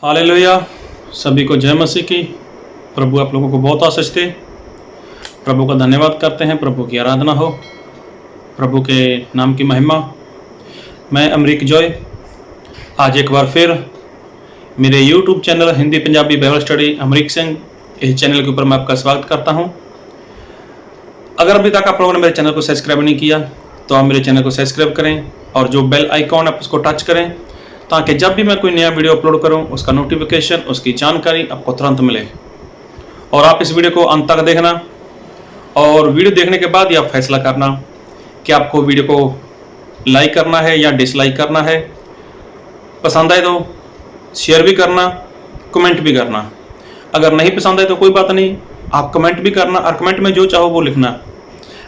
Hallelujah. सभी को जय मसीह की। प्रभु आप लोगों को बहुत आशीष दे। प्रभु का धन्यवाद करते हैं। प्रभु की आराधना हो, प्रभु के नाम की महिमा। मैं अमरीक जॉय आज एक बार फिर मेरे YouTube channel Hindi Punjabi Bible study Amrik Singh, इस चैनल के ऊपर मैं आपका स्वागत करता हूं। अगर अभी तक आप लोगों ने मेरे चैनल को सब्सक्राइब नहीं किया तो आप मेरे चैनल को सब्सक्राइब करें और जो बेल आइकॉन है उसको टच करें, ताकि जब भी मैं कोई नया वीडियो अपलोड करूं उसका नोटिफिकेशन, उसकी जानकारी आपको तुरंत मिले। और आप इस वीडियो को अंत तक देखना और वीडियो देखने के बाद ही आप फैसला करना कि आपको वीडियो को लाइक करना है या डिसलाइक करना है। पसंद आए तो शेयर भी करना, कमेंट भी करना। अगर नहीं पसंद आए तो कोई बात नहीं, आप कमेंट भी करना और कमेंट में जो चाहो वो लिखना,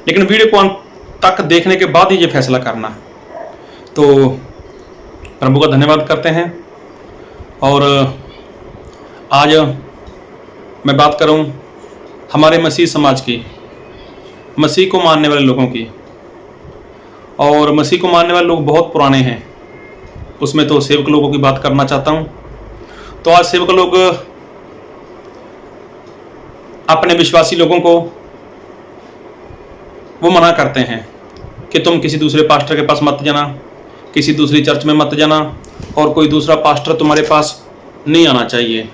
लेकिन वीडियो को अंत तक देखने के बाद ही ये फैसला करना। तो प्रभु का धन्यवाद करते हैं। और आज मैं बात करूं हमारे मसीह समाज की, मसीह को मानने वाले लोगों की। और मसीह को मानने वाले लोग बहुत पुराने हैं, उसमें तो सेवक लोगों की बात करना चाहता हूं। तो आज सेवक लोग अपने विश्वासी लोगों को वो मना करते हैं कि तुम किसी दूसरे पास्टर के पास मत जाना, किसी दूसरी चर्च में मत जाना, और कोई दूसरा पास्टर तुम्हारे पास नहीं आना चाहिए।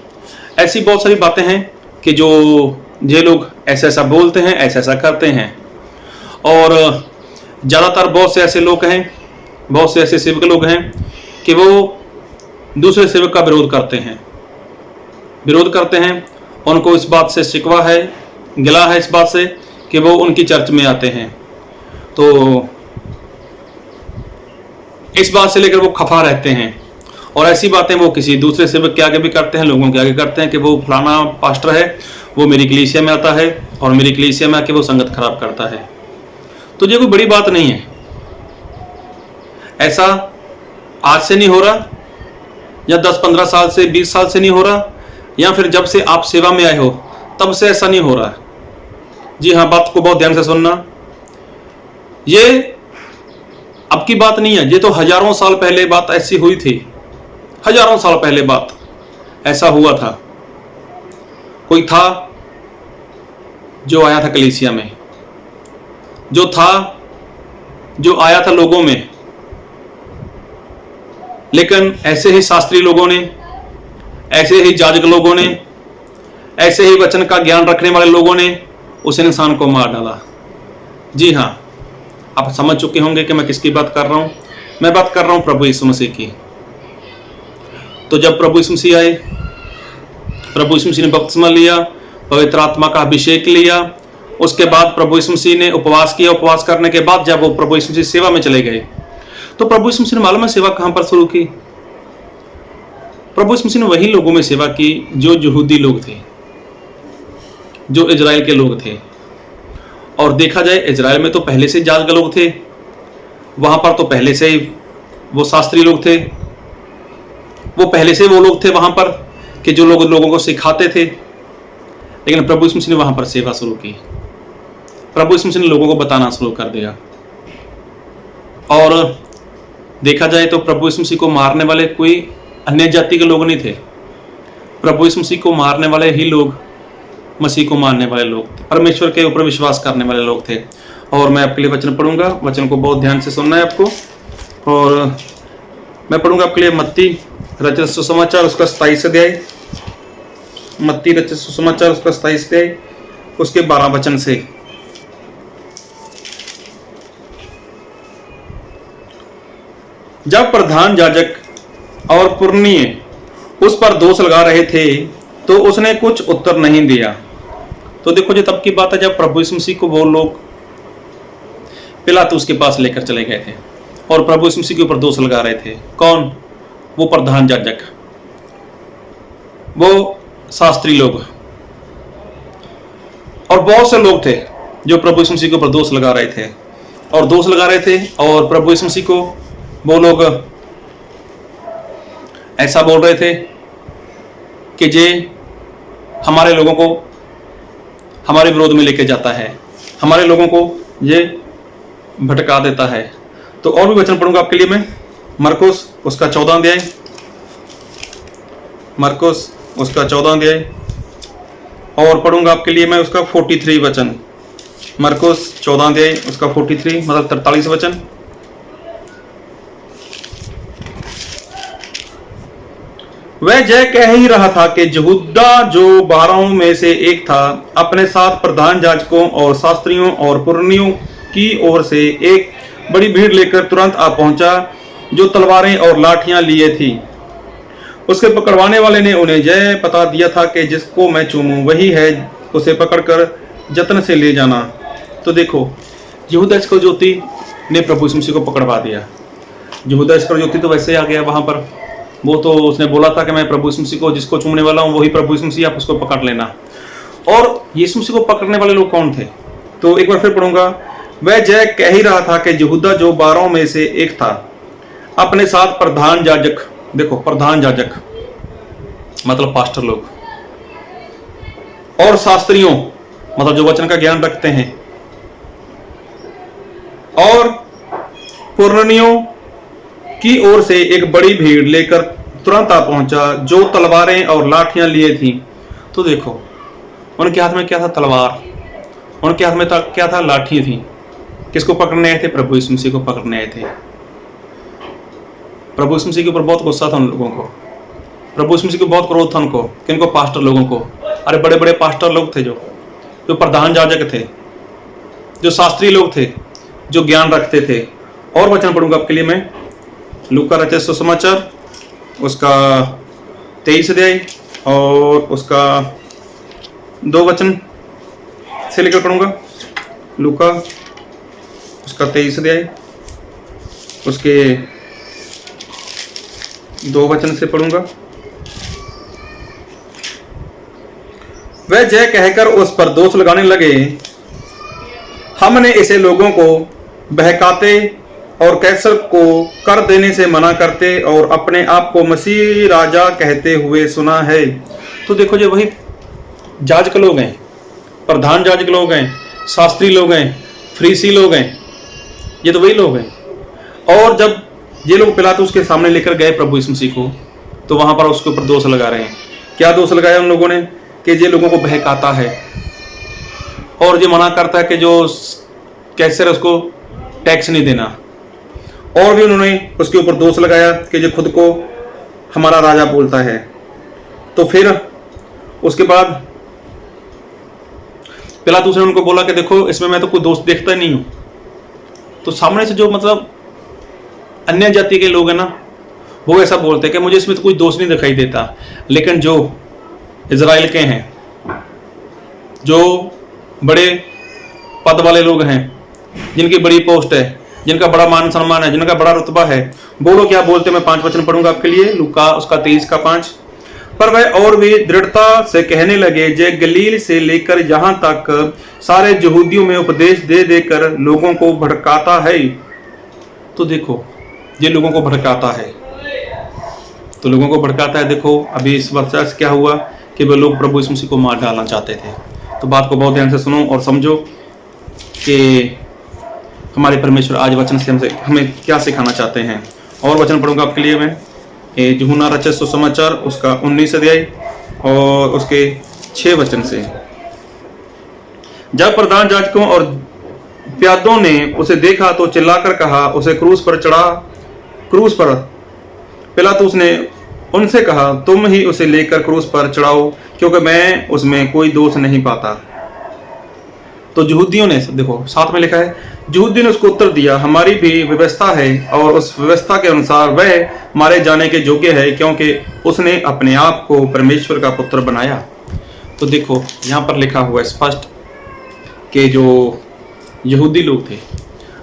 ऐसी बहुत सारी बातें हैं कि जो ये लोग ऐसा ऐसा बोलते हैं, ऐसा ऐसा करते हैं। और ज़्यादातर बहुत से ऐसे लोग हैं, बहुत से ऐसे सेवक लोग हैं कि वो दूसरे सेवक का विरोध करते हैं। उनको इस बात से शिकवा है, गिला है इस बात से कि वो उनकी चर्च में आते हैं। तो इस बात से लेकर वो खफा रहते हैं और ऐसी बातें वो किसी दूसरे सेवक के आगे भी करते हैं, लोगों के आगे करते हैं कि वो फलाना पास्टर है, वो मेरी कलीसिया में आता है और मेरी कलीसिया में आके वो संगत खराब करता है। तो ये कोई बड़ी बात नहीं है। ऐसा आज से नहीं हो रहा, या 10-15 साल से, 20 साल से नहीं हो रहा, या फिर जब से आप सेवा में आए हो तब से ऐसा नहीं हो रहा। जी हाँ, बात को बहुत ध्यान से सुनना। ये अब की बात नहीं है, ये तो हजारों साल पहले बात ऐसी हुई थी। हजारों साल पहले बात ऐसा हुआ था। कोई था जो आया था कलीसिया में, जो आया था लोगों में, लेकिन ऐसे ही शास्त्री लोगों ने, ऐसे ही जाजक लोगों ने, ऐसे ही वचन का ज्ञान रखने वाले लोगों ने उस इंसान को मार डाला। जी हाँ, आप समझ चुके होंगे कि मैं किसकी बात कर रहा हूं। मैं बात कर रहा हूं प्रभु यीशु मसीह की। तो जब प्रभु यीशु मसीह आए, प्रभु यीशु मसीह ने बपतिस्मा लिया, पवित्र आत्मा का अभिषेक लिया, उसके बाद प्रभु यीशु मसीह ने उपवास किया। उपवास करने के बाद जब वो प्रभु यीशु मसीह सेवा में चले गए, तो प्रभु यीशु मसीह ने मालूम है सेवा कहां पर शुरू की? प्रभु यीशु मसीह ने वही लोगों में सेवा की जो यहूदी लोग थे, जो इजराइल के लोग थे। और देखा जाए, इजराइल में तो पहले से जाजक लोग थे, वहां पर तो पहले से ही वो शास्त्री लोग थे, वो पहले से वो लोग थे वहां पर कि जो लोग लोगों को सिखाते थे। लेकिन प्रभु यीशु मसीह ने वहां पर सेवा शुरू की। प्रभु यीशु मसीह ने लोगों को बताना शुरू कर दिया। और देखा जाए तो प्रभु यीशु मसीह को मारने वाले कोई अन्य जाति के लोग नहीं थे। प्रभु यीशु मसीह को मारने वाले ही लोग मसीह को मानने वाले लोग थे, परमेश्वर के ऊपर विश्वास करने वाले लोग थे। और मैं आपके लिए वचन पढ़ूंगा, वचन को बहुत ध्यान से सुनना है आपको। और मैं पढ़ूंगा आपके लिए मत्ती रचित सुसमाचार उसका 27 अध्याय, मत्ती रचित सुसमाचार उसका 27 अध्याय उसके 12 वचन से। जब प्रधान याजक और पुरनिये उस पर दोष लगा रहे थे तो उसने कुछ उत्तर नहीं दिया। तो देखो, जो तब की बात है जब प्रभु यीशु मसीह को वो लोग पिलातुस के पास लेकर चले गए थे और प्रभु यीशु मसीह के ऊपर दोष लगा रहे थे। कौन? वो प्रधान याजक, वो शास्त्री लोग, और बहुत से लोग थे जो प्रभु यीशु मसीह के ऊपर दोष लगा रहे थे और दोष लगा रहे थे। और प्रभु यीशु मसीह को वो लोग ऐसा बोल रहे थे कि ये हमारे लोगों को हमारे विरोध में लेके जाता है, हमारे लोगों को ये भटका देता है। तो और भी वचन पढ़ूंगा आपके लिए मैं, मरकुस उसका 14 अध्याय, मरकुस उसका 14 अध्याय, और पढ़ूंगा आपके लिए मैं उसका 43 वचन। मरकुस 14 अध्याय उसका 43 मतलब 43 वचन। वह जय कह ही रहा था कि यहूदा जो 12 में से एक था, अपने साथ प्रधान याजकों और शास्त्रियों और पुरनियों की ओर से एक बड़ी भीड़ लेकर तुरंत आ पहुंचा, जो तलवारें और लाठियां लिए थी। उसके पकड़वाने वाले ने उन्हें जय बता दिया था कि जिसको मैं चूमूं वही है, उसे पकड़कर जतन से ले जाना। तो देखो, यहूदा इस्करियोती ने प्रभु यीशु मसीह को पकड़वा दिया। यहूदा इस्करियोती तो वैसे ही आ गया वहां पर, वो तो उसने बोला था कि मैं प्रभु यीशु मसीह को जिसको चूमने वाला हूं वही प्रभु यीशु मसीह, आप उसको पकड़ लेना। और यीशु मसीह को पकड़ने वाले लोग कौन थे? तो एक बार फिर पढ़ूंगा। वह जय कह ही रहा था कि यहूदा जो 12 में से एक था, अपने साथ प्रधान याजक, देखो प्रधान याजक मतलब पास्टर लोग, और शास्त्रियों मतलब जो वचन का ज्ञान रखते हैं, और पुरनियों की ओर से एक बड़ी भीड़ लेकर तुरंत आ पहुंचा, जो तलवारें और लाठियां लिए थी। तो देखो, उनके हाथ में क्या था? तलवार। उनके हाथ में क्या था? लाठी थी। किसको पकड़ने आए थे? प्रभु यीशु मसीह को पकड़ने आए थे। प्रभु यीशु मसीह के ऊपर बहुत गुस्सा था उन लोगों को, प्रभु यीशु मसीह को बहुत क्रोध था उनको, किनको? पास्टर लोगों को। अरे बड़े बड़े पास्टर लोग थे, जो प्रधान याजक थे, जो शास्त्री लोग थे, जो ज्ञान रखते थे। और वचन पढ़ूंगा आपके लिए मैं, लूका रचित सुसमाचार उसका 23 अध्याय और उसका 2 वचन से लेकर पढ़ूंगा। लूका उसका 23 अध्याय उसके 2 वचन से पढ़ूंगा। वह जय कहकर उस पर दोष लगाने लगे, हमने इसे लोगों को बहकाते और कैसर को कर देने से मना करते और अपने आप को मसीह राजा कहते हुए सुना है। तो देखो, जो वही याजक लोग हैं, प्रधान याजक लोग हैं, शास्त्री लोग हैं, फरीसी लोग हैं, ये तो वही लोग हैं। और जब ये लोग पिलातुस के सामने लेकर गए प्रभु यीशु मसीह को, तो वहां पर उसके ऊपर दोष लगा रहे हैं। क्या दोष लगाया उन लोगों ने? कि ये लोगों को बहकाता है और ये मना करता है कि जो कैसर उसको टैक्स नहीं देना। और भी उन्होंने उसके ऊपर दोष लगाया कि जो खुद को हमारा राजा बोलता है। तो फिर उसके बाद पिलातुस ने उनको बोला कि देखो, इसमें मैं तो कोई दोष देखता ही नहीं हूं। तो सामने से जो मतलब अन्य जाति के लोग हैं ना, वो ऐसा बोलते हैं कि मुझे इसमें तो कोई दोष नहीं दिखाई देता। लेकिन जो इजराइल के हैं, जो बड़े पद वाले लोग हैं, जिनकी बड़ी पोस्ट है, जिनका बड़ा मान सम्मान है, जिनका बड़ा रुतबा है, वो लोग क्या बोलते हैं? मैं 5 वचन पढ़ूंगा आपके लिए, लूका उसका 23 का 5। पर वह और भी दृढ़ता से कहने लगे, जे गलील से लेकर यहां तक सारे यहूदियों में उपदेश दे देकर लोगों को भड़काता है। तो देखो, ये लोगों को भड़काता है, तो लोगों को भड़काता है। देखो, अभी इस वर्षा से क्या हुआ कि वे लोग प्रभु यीशु मसीह को मार डालना चाहते थे। तो बात को बहुत ध्यान से सुनो और समझो कि हमारे परमेश्वर आज वचन से हमें क्या सिखाना चाहते हैं। और वचन पढ़ूंगा आपके लिए मैं, यूहन्ना रचित सुसमाचार उसका 19 अध्याय और उसके 6 वचन से। जब प्रधान याजकों और प्यादों ने उसे देखा तो चिल्लाकर कहा, उसे क्रूस पर चढ़ा। क्रूस पर। पिलातुस ने उनसे कहा, तुम ही उसे लेकर क्रूस पर चढ़ाओ, क्योंकि मैं उसमें कोई दोष नहीं पाता। तो यहूदियों ने, देखो साथ में लिखा है, यहूदियों ने उसको उत्तर दिया, हमारी भी व्यवस्था है और उस व्यवस्था के अनुसार वह मारे जाने के योग्य है, क्योंकि उसने अपने आप को परमेश्वर का पुत्र बनाया। तो देखो, यहाँ पर लिखा हुआ है स्पष्ट कि जो यहूदी लोग थे,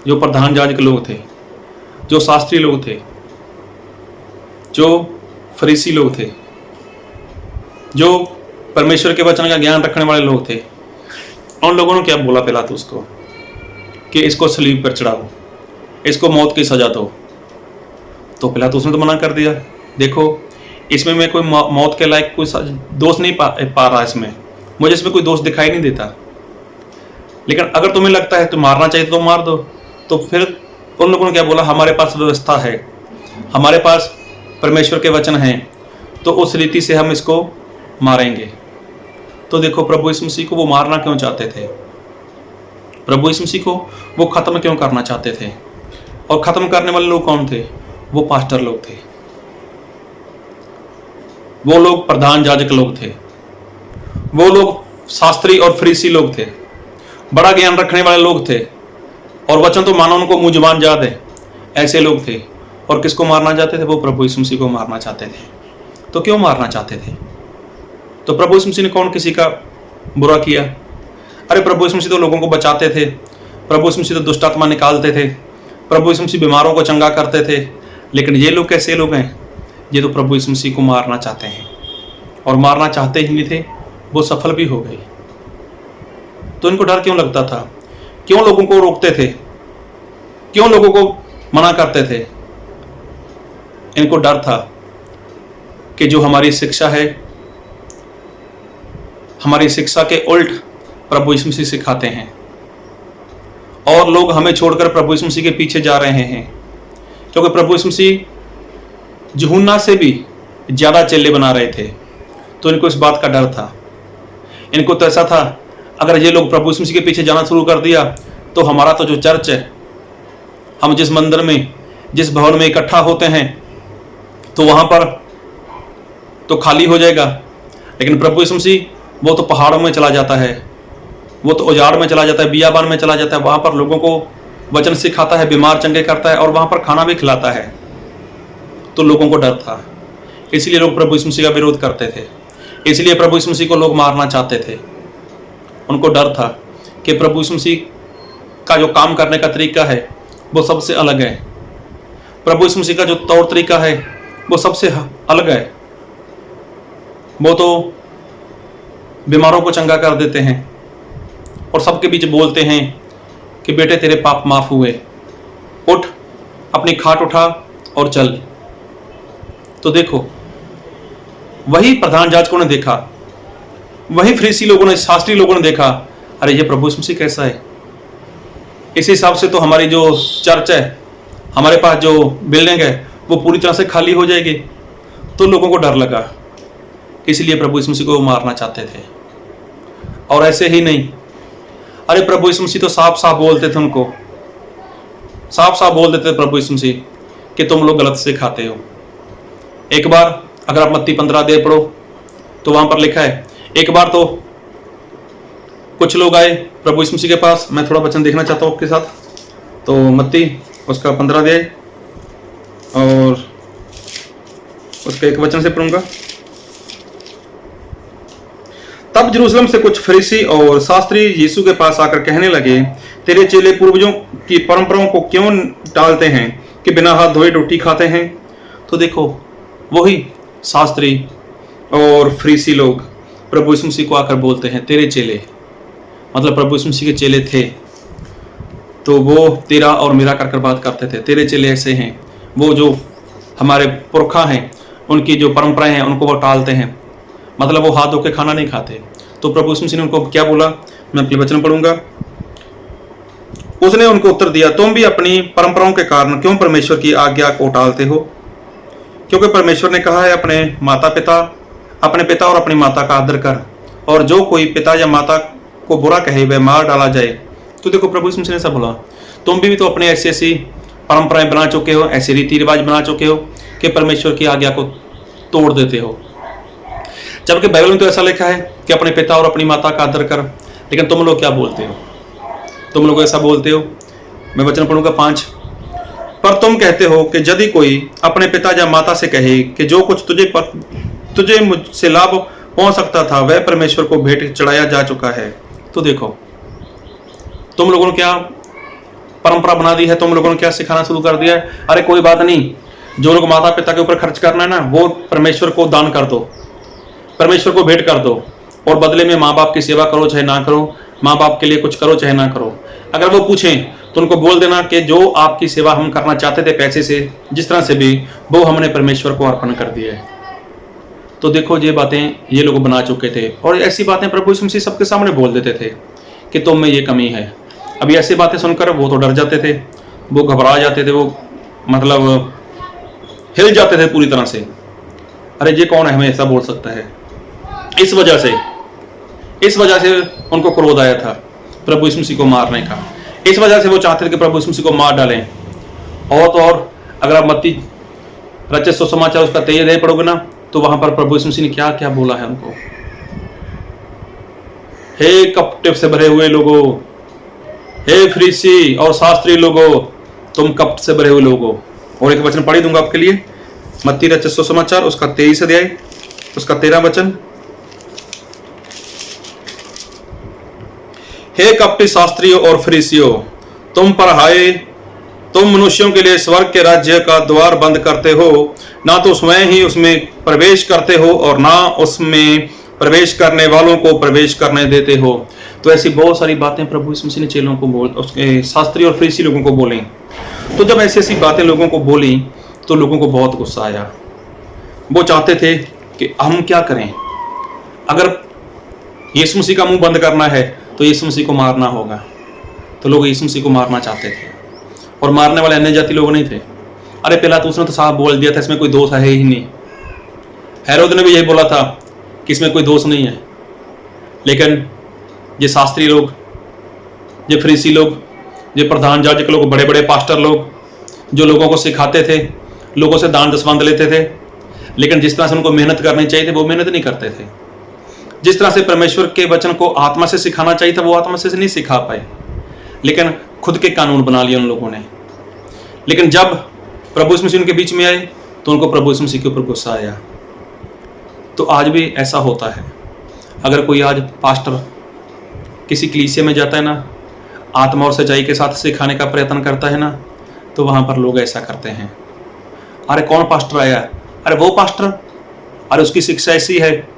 जो प्रधान याजक लोग थे, जो शास्त्री लोग थे, जो फरीसी लोग थे, जो परमेश्वर के वचन का ज्ञान रखने वाले लोग थे, उन लोगों ने क्या बोला पिलातुस को कि इसको सलीब पर चढ़ाओ, इसको मौत की सजा दो। तो पिलातुस ने तो मना कर दिया। देखो, इसमें मैं कोई मौत के लायक कोई दोष नहीं पा रहा, इसमें मुझे इसमें कोई दोष दिखाई नहीं देता। लेकिन अगर तुम्हें लगता है तो मारना चाहिए तो मार दो। तो फिर उन लोगों ने क्या बोला, हमारे पास व्यवस्था है, हमारे पास परमेश्वर के वचन हैं, तो उस रीति से हम इसको मारेंगे। तो देखो प्रभु यीशु मसीह को वो मारना क्यों चाहते थे? प्रभु यीशु मसीह को वो खत्म क्यों करना चाहते थे? और खत्म करने वाले लोग कौन थे? वो पास्टर लोग थे, वो लोग प्रधान याजक लोग थे, वो लोग शास्त्री और फरीसी लोग थे, बड़ा ज्ञान रखने वाले लोग थे, और वचन तो मानो उनको मुंह जुबान याद है, ऐसे लोग थे। और किसको मारना चाहते थे? वो प्रभु यीशु मसीह को मारना चाहते थे। तो क्यों मारना चाहते थे? तो प्रभु यीशु मसीह ने कौन किसी का बुरा किया? अरे प्रभु यीशु मसीह तो लोगों को बचाते थे, प्रभु यीशु मसीह तो दुष्ट आत्मा निकालते थे, प्रभु यीशु मसीह बीमारों को चंगा करते थे। लेकिन ये लोग कैसे लोग हैं? ये तो प्रभु यीशु मसीह को मारना चाहते हैं, और मारना चाहते ही नहीं थे, वो सफल भी हो गए। तो इनको डर क्यों लगता था? क्यों लोगों को रोकते थे? क्यों लोगों को मना करते थे? इनको डर था कि जो हमारी शिक्षा है, हमारी शिक्षा के उल्ट प्रभु यीशु मसीह सिखाते हैं, और लोग हमें छोड़कर प्रभु यीशु मसीह के पीछे जा रहे हैं। क्योंकि प्रभु यीशु मसीह यूहन्ना से भी ज्यादा चेले बना रहे थे। तो इनको इस बात का डर था। इनको तो ऐसा था, अगर ये लोग प्रभु यीशु मसीह के पीछे जाना शुरू कर दिया तो हमारा तो जो चर्च है, हम जिस मंदिर में, जिस भवन में इकट्ठा होते हैं, तो वहां पर तो खाली हो जाएगा। लेकिन प्रभु यीशु मसीह वो तो पहाड़ों में चला जाता है, वो तो उजाड़ में चला जाता है, बियाबान में चला जाता है, वहां पर लोगों को वचन सिखाता है, बीमार चंगे करता है, और वहां पर खाना भी खिलाता है। तो लोगों को डर था, इसलिए लोग प्रभु यीशु मसीह का विरोध करते थे, इसलिए प्रभु यीशु मसीह को लोग मारना चाहते थे। उनको डर था कि प्रभु यीशु मसीह का जो काम करने का तरीका है वो सबसे अलग है, प्रभु यीशु मसीह का जो तौर तरीका है वो सबसे अलग है। वो तो बीमारों को चंगा कर देते हैं, और सबके बीच बोलते हैं कि बेटे तेरे पाप माफ हुए, उठ, अपनी खाट उठा और चल। तो देखो, वही प्रधान याजकों ने देखा, वही फरीसी लोगों ने, शास्त्री लोगों ने देखा, अरे ये प्रभु यीशु मसीह कैसा है। इस हिसाब से तो हमारी जो चर्च है, हमारे पास जो बिल्डिंग है, वो पूरी तरह से खाली हो जाएगी। तो लोगों को डर लगा, इसलिए प्रभु यीशु मसीह को मारना चाहते थे। और ऐसे ही नहीं, अरे प्रभु यीशु मसीह तो साफ साफ बोलते थे, उनको साफ साफ बोल देते थे प्रभु यीशु मसीह कि तुम लोग गलत सिखाते हो। एक बार अगर आप मत्ती 15 अध्याय पढ़ो तो वहां पर लिखा है, एक बार तो कुछ लोग आए प्रभु यीशु मसीह के पास। मैं थोड़ा वचन देखना चाहता हूं आपके साथ। तो मत्ती उसका 15 अध्याय और उसके एक वचन से पढ़ूंगा। तब यरूशलेम से कुछ फरीसी और शास्त्री यीशु के पास आकर कहने लगे, तेरे चेले पूर्वजों की परंपराओं को क्यों टालते हैं कि बिना हाथ धोए रोटी खाते हैं? तो देखो, वही शास्त्री और फरीसी लोग प्रभु यीशु मसीह को आकर बोलते हैं तेरे चेले, मतलब प्रभु यीशु मसीह के चेले थे तो वो तेरा और मेरा कर बात करते थे। तेरे चेले ऐसे हैं, वो जो हमारे पुरखा हैं, उनकी जो परंपराएं हैं उनको वो टालते हैं, मतलब वो हाथ धो के खाना नहीं खाते। तो प्रभु यीशु मसीह ने उनको क्या बोला? मैं अपने वचन पढ़ूंगा। उसने उनको उत्तर दिया, तुम भी अपनी परंपराओं के कारण क्यों परमेश्वर की आज्ञा को टालते हो? क्योंकि परमेश्वर ने कहा है, अपने पिता और अपनी माता का आदर कर, और जो कोई पिता या माता को बुरा कहे वह मार डाला जाए। तो देखो, प्रभु यीशु मसीह ने ऐसा बोला। तुम भी तो अपने ऐसी परंपराएं बना चुके हो, ऐसे रीति रिवाज बना चुके हो कि परमेश्वर की आज्ञा को तोड़ देते हो। जबकि बाइबल में तो ऐसा लिखा है कि अपने पिता और अपनी माता का आदर कर, लेकिन तुम लोग क्या बोलते हो? तुम लोग ऐसा बोलते हो। मैं वचन पढ़ूंगा 5। पर तुम कहते हो कि यदि कोई अपने पिता या माता से कहे कि जो कुछ तुझे मुझसे लाभ पहुंच सकता था वह परमेश्वर को भेंट चढ़ाया जा चुका है। तो देखो, तुम लोगों ने क्या परंपरा बना दी है, तुम लोगों ने क्या सिखाना शुरू कर दिया है। अरे कोई बात नहीं, जो लोग माता पिता के ऊपर खर्च करना है ना, वो परमेश्वर को दान कर दो, परमेश्वर को भेंट कर दो, और बदले में माँ बाप की सेवा करो चाहे ना करो, माँ बाप के लिए कुछ करो चाहे ना करो। अगर वो पूछें तो उनको बोल देना कि जो आपकी सेवा हम करना चाहते थे पैसे से, जिस तरह से भी, वो हमने परमेश्वर को अर्पण कर दिया है। तो देखो, ये बातें ये लोग बना चुके थे, और ऐसी बातें प्रभु यीशु मसीह सबके सामने बोल देते थे कि तुम में ये कमी है। अभी ऐसी बातें सुनकर वो तो डर जाते थे, वो घबरा जाते थे, वो मतलब हिल जाते थे पूरी तरह से। अरे ये कौन है हमें ऐसा बोल सकता है। इस वजह से उनको क्रोध आया था प्रभु यीशु मसीह को मारने का। इस वजह से वो चाहते थे कि प्रभु यीशु मसीह को मार डालें। और तो और अगर आप मत्ती रचित सुसमाचार उसका 23 अध्याय पढ़ोगे ना, तो वहां पर प्रभु यीशु मसीह ने क्या क्या बोला है उनको। हे कपट से भरे हुए लोगों, हे फरीसी और शास्त्री लोगों, तुम कपट से भरे हुए लोगों। और एक वचन पढ़ी दूंगा आपके लिए, मत्ती रचित सुसमाचार उसका 23 अध्याय उसका 13 वचन। हे कपटी शास्त्रियों और फरीसियों, तुम पर हाय, तुम मनुष्यों के लिए स्वर्ग के राज्य का द्वार बंद करते हो, ना तो स्वयं ही उसमें प्रवेश करते हो और ना उसमें प्रवेश करने वालों को प्रवेश करने देते हो। तो ऐसी बहुत सारी बातें प्रभु यीशु मसीह ने चेलों को उसके शास्त्री और फरीसी लोगों को बोली। तो जब ऐसी ऐसी बातें लोगों को बोली तो लोगों को बहुत गुस्सा आया। वो चाहते थे कि हम क्या करें, अगर यीशु मसीह का मुंह बंद करना है तो यीशु मसीह को मारना होगा। तो लोग यीशु मसीह को मारना चाहते थे, और मारने वाले अन्य जाति लोग नहीं थे। अरे पिलातुस ने तो साफ बोल दिया था इसमें कोई दोष है ही नहीं। हेरोद ने भी यही बोला था कि इसमें कोई दोष नहीं है। लेकिन ये शास्त्री लोग, ये फरीसी लोग, ये प्रधान याजक लोग, बड़े बड़े पास्टर लोग जो लोगों को सिखाते थे, लोगों से दान दसवंध लेते थे, लेकिन जिस तरह से उनको मेहनत करनी चाहिए थी वो मेहनत नहीं करते थे। जिस तरह से परमेश्वर के वचन को आत्मा से सिखाना चाहिए था वो आत्मा से नहीं सिखा पाए, लेकिन खुद के कानून बना लिए उन लोगों ने। लेकिन जब प्रभु यीशु मसीह उनके बीच में आए तो उनको प्रभु यीशु मसीह के ऊपर गुस्सा आया। तो आज भी ऐसा होता है, अगर कोई आज पास्टर किसी कलीसिया में जाता है ना, आत्मा और सच्चाई के साथ सिखाने का प्रयत्न करता है ना, तो वहां पर लोग ऐसा करते हैं। अरे कौन पास्टर आया, अरे वो पास्टर, अरे उसकी शिक्षा ऐसी है,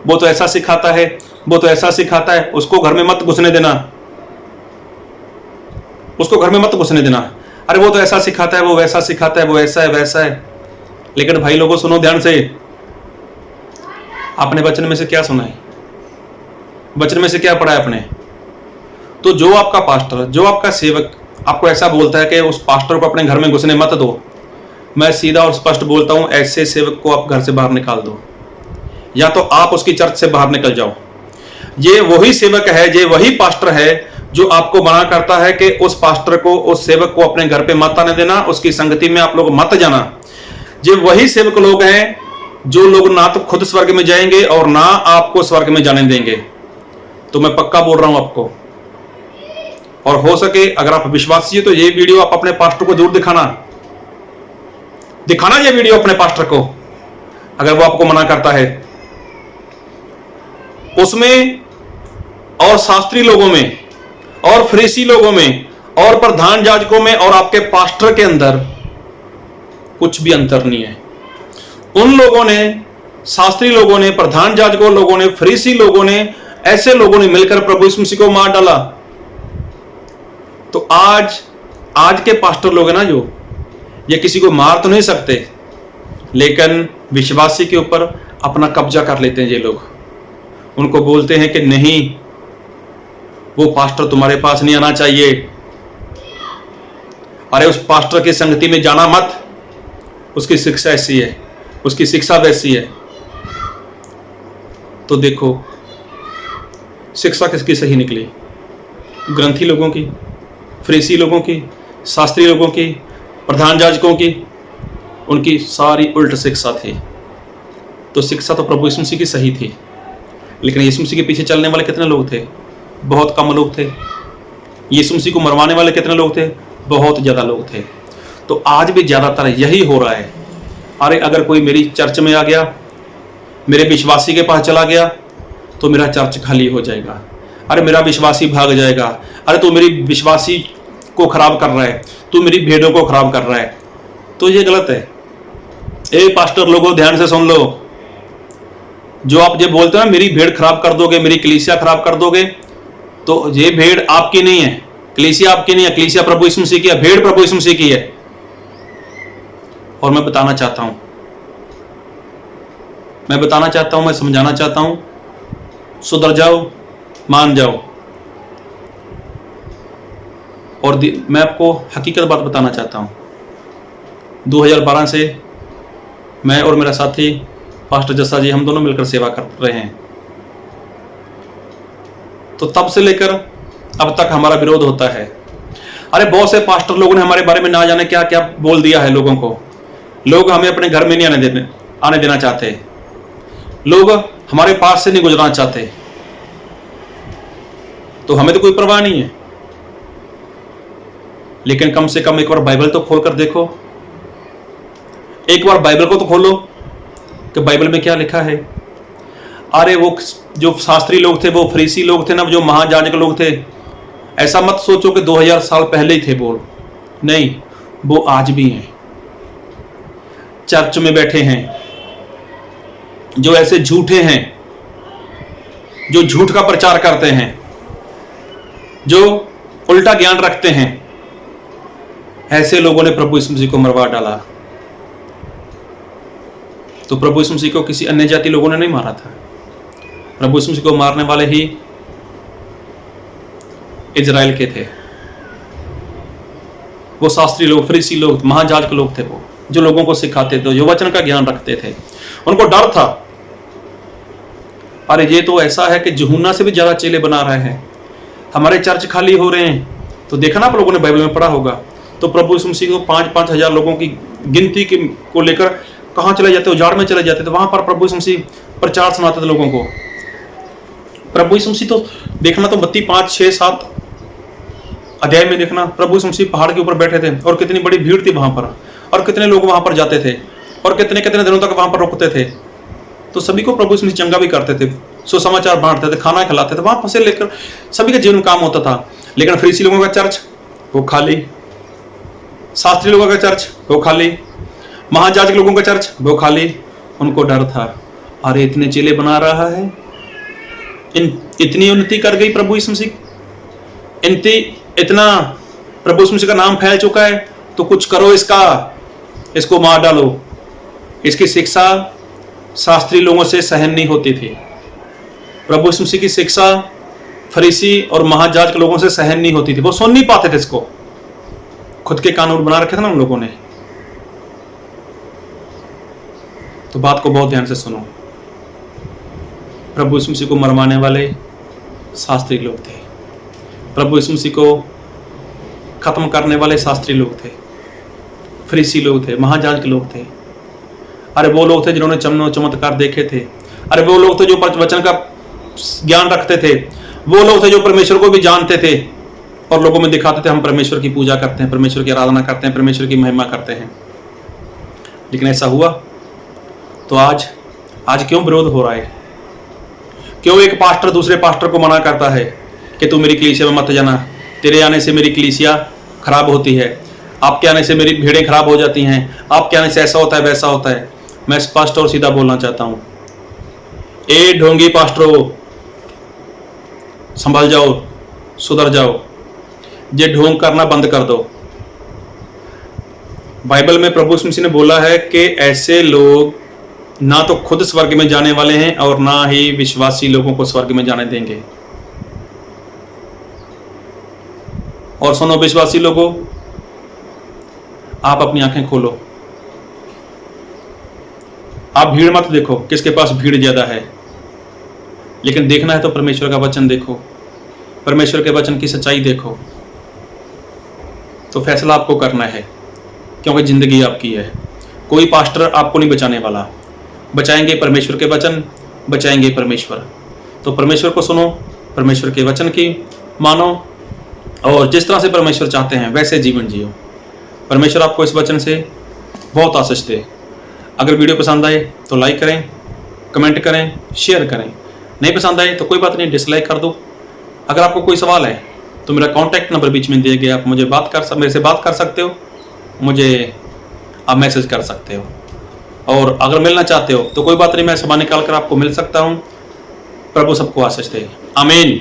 वो तो ऐसा सिखाता है, वो तो ऐसा सिखाता है, उसको घर में मत घुसने देना, उसको घर में मत घुसने देना। अरे वो तो ऐसा सिखाता है, वो वैसा सिखाता है, वो ऐसा है वैसा है। लेकिन भाई लोगों सुनो ध्यान से, आपने वचन में से क्या सुना है, वचन में से क्या पढ़ा है आपने। तो जो आपका पास्टर, जो आपका सेवक आपको ऐसा बोलता है कि उस पास्टर को अपने घर में घुसने मत दो, मैं सीधा और स्पष्ट बोलता हूं, ऐसे सेवक को आप घर से बाहर निकाल दो, या तो आप उसकी चर्च से बाहर निकल जाओ। ये वही सेवक है, ये वही पास्टर है जो आपको मना करता है कि उस पास्टर को, उस सेवक को अपने घर पे मत आने देना, उसकी संगति में आप लोग मत जाना। ये वही सेवक लोग हैं जो लोग ना तो खुद स्वर्ग में जाएंगे और ना आपको स्वर्ग में जाने देंगे। तो मैं पक्का बोल रहा हूं आपको, और हो सके अगर आप विश्वासी हो तो ये वीडियो आप अपने पास्टर को जरूर दिखाना ये वीडियो अपने पास्टर को, अगर वो आपको मना करता है। उसमें और शास्त्री लोगों में और फरीसी लोगों में और प्रधान याजकों में और आपके पास्टर के अंदर कुछ भी अंतर नहीं है। उन लोगों ने, शास्त्री लोगों ने, प्रधान याजकों लोगों ने, फरीसी लोगों ने, ऐसे लोगों ने मिलकर प्रभु यीशु मसीह को मार डाला। तो आज के पास्टर लोग हैं ना, जो ये किसी को मार तो नहीं सकते, लेकिन विश्वासी के ऊपर अपना कब्जा कर लेते हैं ये लोग। उनको बोलते हैं कि नहीं, वो पास्टर तुम्हारे पास नहीं आना चाहिए, अरे उस पास्टर की संगति में जाना मत, उसकी शिक्षा ऐसी है, उसकी शिक्षा वैसी है। तो देखो शिक्षा किसकी सही निकली, ग्रंथी लोगों की, फरीसी लोगों की, शास्त्री लोगों की, प्रधान याजकों की, उनकी सारी उल्ट शिक्षा थी। तो शिक्षा तो प्रभु यीशु मसीह की सही थी, लेकिन यीशु मसीह के पीछे चलने वाले कितने लोग थे, बहुत कम लोग थे। यीशु मसीह को मरवाने वाले कितने लोग थे, बहुत ज्यादा लोग थे। तो आज भी ज्यादातर यही हो रहा है। अरे अगर कोई मेरी चर्च में आ गया, मेरे विश्वासी के पास चला गया, तो मेरा चर्च खाली हो जाएगा, अरे मेरा विश्वासी भाग जाएगा, अरे तू मेरी विश्वासी को खराब कर रहा है, तू मेरी भेड़ों को खराब कर रहा है। तो ये गलत है। ए पास्टर लोगों ध्यान से सुन लो, जो आप ये बोलते हो ना मेरी भेड़ खराब कर दोगे, मेरी कलीसिया खराब कर दोगे, तो ये भेड़ आपकी नहीं है, कलीसिया आपकी नहीं है, कलीसिया प्रभु यीशु मसीह की है, भेड़ प्रभु यीशु मसीह की है। और मैं बताना चाहता हूं, मैं समझाना चाहता हूं, सुधर जाओ, मान जाओ। और मैं आपको हकीकत बात बताना चाहता हूं। 2012 से मैं और मेरा साथी पास्टर जस्सा जी, हम दोनों मिलकर सेवा कर रहे हैं। तो तब से लेकर अब तक हमारा विरोध होता है। अरे बहुत से पास्टर लोगों ने हमारे बारे में ना जाने क्या क्या बोल दिया है लोगों को। लोग हमें अपने घर में नहीं आने देना चाहते, लोग हमारे पास से नहीं गुजरना चाहते। तो हमें तो कोई परवाह नहीं है, लेकिन कम से कम एक बार बाइबल तो खोल कर देखो, एक बार बाइबल को तो खोलो कि बाइबल में क्या लिखा है। अरे वो जो शास्त्री लोग थे, वो फरीसी लोग थे ना, जो महायाजक लोग थे, ऐसा मत सोचो कि 2000 साल पहले ही थे वो, नहीं, वो आज भी हैं। चर्च में बैठे हैं जो ऐसे झूठे हैं, जो झूठ का प्रचार करते हैं, जो उल्टा ज्ञान रखते हैं, ऐसे लोगों ने प्रभु यीशु मसीह को मरवा डाला। तो प्रभु यीशु मसीह को किसी अन्य जाति लोगों ने नहीं मारा था, प्रभु यीशु मसीह को मारने वाले ही इजराइल के थे। वो शास्त्री लोग, फरीसी लोग, महायाजक लोग थे, वो जो लोगों को सिखाते थे, जो वचन का ज्ञान रखते थे। उनको डर था, अरे ये तो ऐसा है कि यूहन्ना से भी ज्यादा चेले बना रहे हैं, हमारे चर्च खाली हो रहे हैं। तो देखा ना आप लोगों ने बाइबल में पढ़ा होगा, तो प्रभु यीशु मसीह को 5-5 हजार लोगों की गिनती को लेकर कहां चले जाते, उजाड़ में चले जाते थे, वहां पर प्रभु यीशु मसीह प्रचार सुनाते थे लोगों को। प्रभु यीशु मसीह तो देखना, तो मत्ती 5-6-7 अध्याय में देखना, प्रभु यीशु मसीह पहाड़ के ऊपर बैठे थे और कितनी बड़ी भीड़ थी वहां पर, और कितने लोग वहां पर जाते थे और कितने कितने दिनों तक वहां पर रुकते थे। तो सभी को प्रभु यीशु मसीह चंगा भी करते थे, सुसमाचार बांटते थे, खाना खिलाते थे, वहां से लेकर सभी का जीवन काम होता था। लेकिन फरीसी लोगों का चर्च वो खाली, शास्त्री लोगों का चर्च वो खाली, महायाजक लोगों का चर्च वो खाली। उनको डर था, अरे इतने चेले बना रहा है, इतनी उन्नति कर गई प्रभु यीशु मसीह, इतना प्रभु यीशु मसीह का नाम फैल चुका है, तो कुछ करो, इसको मार डालो। इसकी शिक्षा शास्त्री लोगों से सहन नहीं होती थी, प्रभु यीशु मसीह की शिक्षा फरीसी और महायाजक लोगों से सहन नहीं होती थी, वो सुन नहीं पाते थे इसको। खुद के कानून बना रखे थे ना उन लोगों ने। तो बात को बहुत ध्यान से सुनो, प्रभु यीशु मसीह को मरवाने वाले शास्त्री लोग थे, प्रभु यीशु मसीह को खत्म करने वाले शास्त्री लोग थे, फरीसी लोग थे, महायाजक लोग थे। अरे वो लोग थे जिन्होंने चमत्कार देखे थे, अरे वो लोग थे जो वचन का ज्ञान रखते थे, वो लोग थे जो परमेश्वर को भी जानते थे और लोगों में दिखाते थे हम परमेश्वर की पूजा करते हैं, परमेश्वर की आराधना करते हैं, परमेश्वर की महिमा करते हैं। लेकिन ऐसा हुआ तो आज क्यों विरोध हो रहा है? क्यों एक पास्टर दूसरे पास्टर को मना करता है कि तू मेरी कलीसिया में मत जाना, तेरे आने से मेरी कलीसिया खराब होती है, आपके आने से मेरी भेड़ें खराब हो जाती हैं, आपके आने से ऐसा होता है वैसा होता है। मैं स्पष्ट और सीधा बोलना चाहता हूं, ए ढोंगी पास्टरों, संभल जाओ, सुधर जाओ, ये ढोंग करना बंद कर दो। बाइबल में प्रभु यीशु मसीह ने बोला है कि ऐसे लोग ना तो खुद स्वर्ग में जाने वाले हैं और ना ही विश्वासी लोगों को स्वर्ग में जाने देंगे। और सुनो विश्वासी लोगों, आप अपनी आंखें खोलो, आप भीड़ मत देखो किसके पास भीड़ ज्यादा है, लेकिन देखना है तो परमेश्वर का वचन देखो, परमेश्वर के वचन की सच्चाई देखो। तो फैसला आपको करना है, क्योंकि जिंदगी आपकी है। कोई पास्टर आपको नहीं बचाने वाला, बचाएंगे परमेश्वर के वचन, बचाएंगे परमेश्वर। तो परमेश्वर को सुनो, परमेश्वर के वचन की मानो और जिस तरह से परमेश्वर चाहते हैं वैसे जीवन जियो। परमेश्वर आपको इस वचन से बहुत आशीष दे। अगर वीडियो पसंद आए तो लाइक करें, कमेंट करें, शेयर करें। नहीं पसंद आए तो कोई बात नहीं, डिसलाइक कर दो। अगर आपको कोई सवाल है तो मेरा कॉन्टैक्ट नंबर बीच में दिया गया, आप मुझे मेरे से बात कर सकते हो, मुझे आप मैसेज कर सकते हो। और अगर मिलना चाहते हो तो कोई बात नहीं, मैं समय निकाल कर आपको मिल सकता हूँ। प्रभु सबको आशीष दे। आमीन।